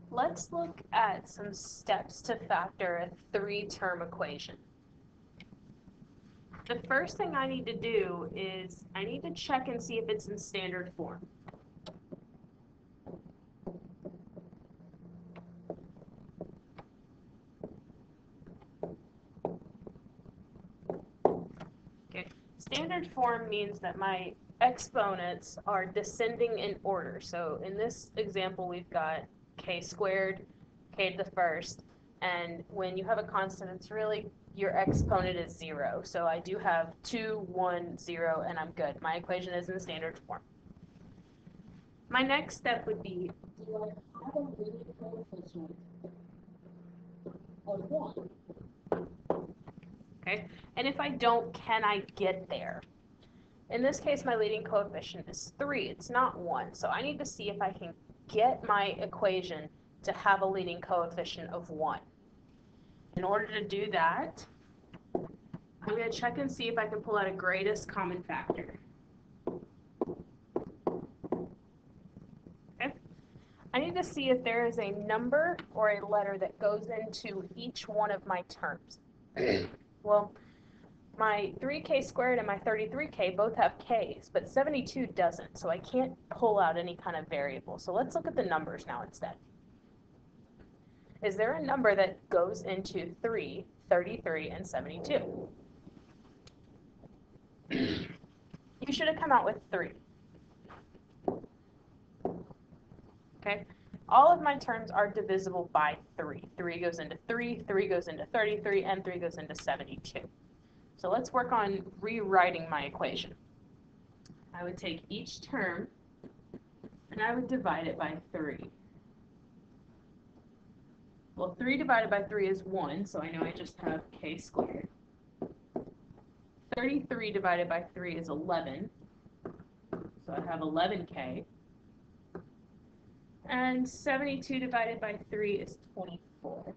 Let's look at some steps to factor a three-term equation. The first thing I need to do is I need to check and see if it's in standard form. Okay. Standard form means that my exponents are descending in order. So in this example, we've got k squared, k to the first, and when you have a constant, it's really your exponent is 0. So I do have 2, 1, 0, and I'm good. My equation is in standard form. My next step would be, do I have a leading coefficient of 1? Okay, and if I don't, can I get there? In this case, my leading coefficient is 3. It's not 1. So I need to see if I can get my equation to have a leading coefficient of 1. In order to do that, I'm going to check and see if I can pull out a greatest common factor. Okay. I need to see if there is a number or a letter that goes into each one of my terms. Well, my 3k squared and my 33k both have k's, but 72 doesn't, so I can't pull out any kind of variable. So let's look at the numbers now instead. Is there a number that goes into 3, 33, and 72? You should have come out with 3. Okay? All of my terms are divisible by 3. 3 goes into 3, 3 goes into 33, and 3 goes into 72. So let's work on rewriting my equation. I would take each term and I would divide it by 3. Well, 3 divided by 3 is 1, so I know I just have k squared. 33 divided by 3 is 11, so I have 11k. And 72 divided by 3 is 24.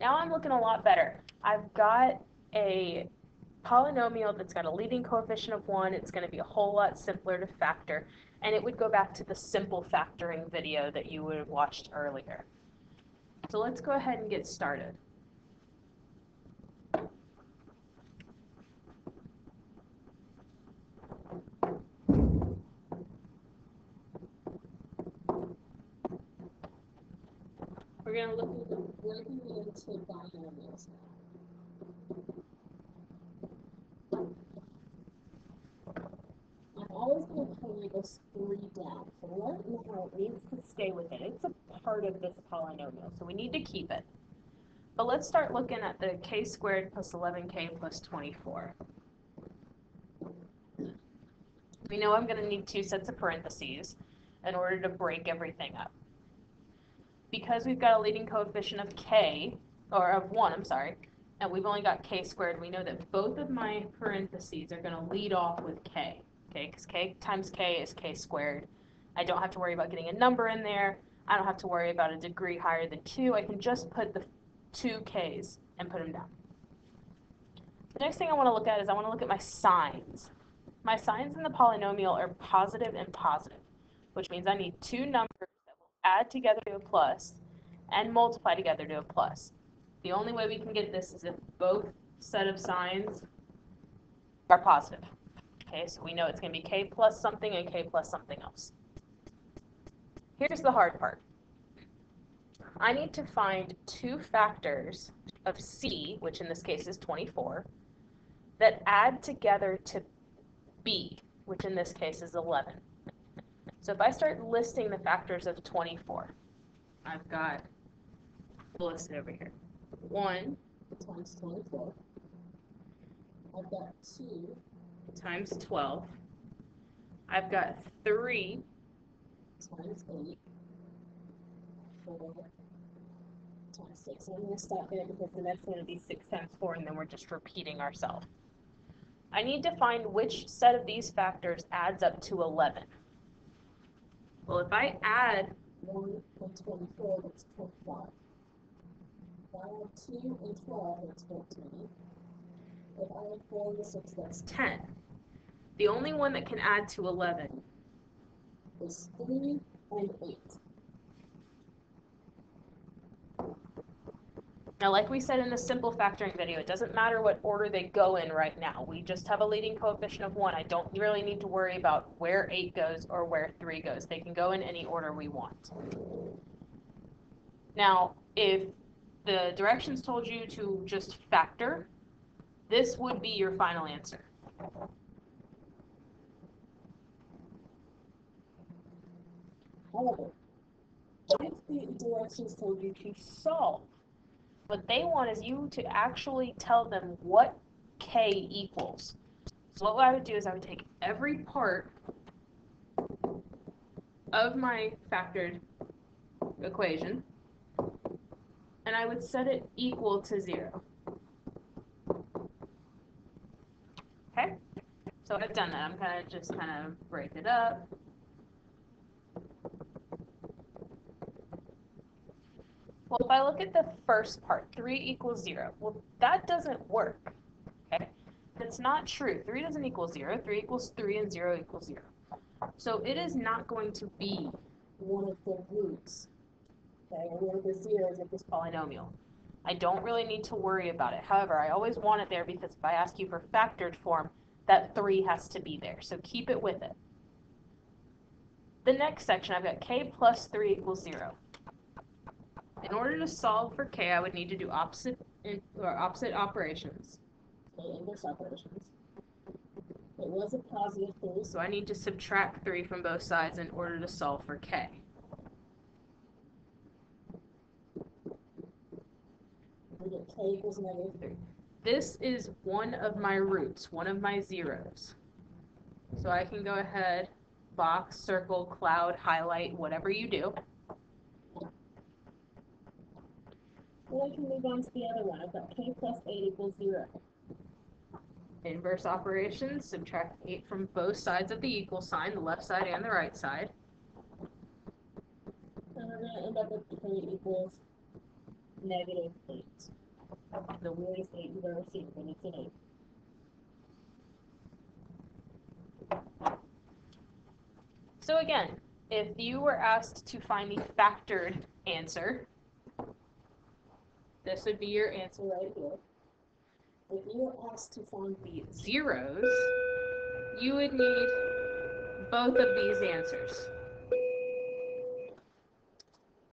Now I'm looking a lot better. I've got a polynomial that's got a leading coefficient of 1. It's going to be a whole lot simpler to factor, and it would go back to the simple factoring video that you would have watched earlier. So let's go ahead and get started. We're going to look at breaking it into binomials now. I'm always going to carry this 3 down. So right now it needs to stay with it. It's a part of this polynomial, so we need to keep it. But let's start looking at the k squared plus 11k plus 24. We know I'm going to need 2 sets of parentheses in order to break everything up. Because we've got a leading coefficient of k, or of 1, I'm sorry, and we've only got k squared, we know that both of my parentheses are going to lead off with k, okay, because k times k is k squared. I don't have to worry about getting a number in there. I don't have to worry about a degree higher than 2. I can just put the 2 k's and put them down. The next thing I want to look at is I want to look at my signs. My signs in the polynomial are positive and positive, which means I need 2 numbers that will add together to a plus and multiply together to a plus. The only way we can get this is if both set of signs are positive. Okay, so we know it's going to be k plus something and k plus something else. Here's the hard part. I need to find 2 factors of c, which in this case is 24, that add together to b, which in this case is 11. So if I start listing the factors of 24, I've got, we'll list it over here. 1 times 24. I've got 2 times 12. I've got 3 times 8. 4 times 6. And I'm going to stop there because the next one will be 6 times 4, and then we're just repeating ourselves. I need to find which set of these factors adds up to 11. Well, if I add 1 and 24, that's 25. If I add 2 and 12, that's 14. If I add 4 and 6, that's 10. The only one that can add to 11 is 3 and 8. Now, like we said in the simple factoring video, it doesn't matter what order they go in right now. We just have a leading coefficient of 1. I don't really need to worry about where 8 goes or where 3 goes. They can go in any order we want. Now, if the directions told you to just factor, this would be your final answer. However, if the directions told you to Solve. What they want is you to actually tell them what k equals. So what I would do is I would take every part of my factored equation and I would set it equal to 0. Okay? So I've done that. I'm going to just kind of break it up. Well, if I look at the first part, 3 equals 0, well, that doesn't work. Okay? That's not true. 3 doesn't equal 0. 3 equals 3 and 0 equals 0. So it is not going to be one of the roots, okay, or one of the zeros of this polynomial. I don't really need to worry about it. However, I always want it there because if I ask you for factored form, that 3 has to be there. So keep it with it. The next section, I've got k plus 3 equals 0. In order to solve for k, I would need to do opposite operations. Okay, inverse operations. It was a positive 3. So I need to subtract 3 from both sides in order to solve for k. We get k equals negative 3. This is one of my roots, one of my zeros. So I can go ahead, box, circle, cloud, highlight, whatever you do. Well, I can move on to the other one. I've got k plus 8 equals 0. Inverse operations, subtract 8 from both sides of the equal sign, the left side and the right side. And we're going to end up with k equals negative 8. The weirdest 8 you've ever seen, but it's an 8. So again, if you were asked to find the factored answer, this would be your answer right here. If you were asked to find the zeros, you would need both of these answers.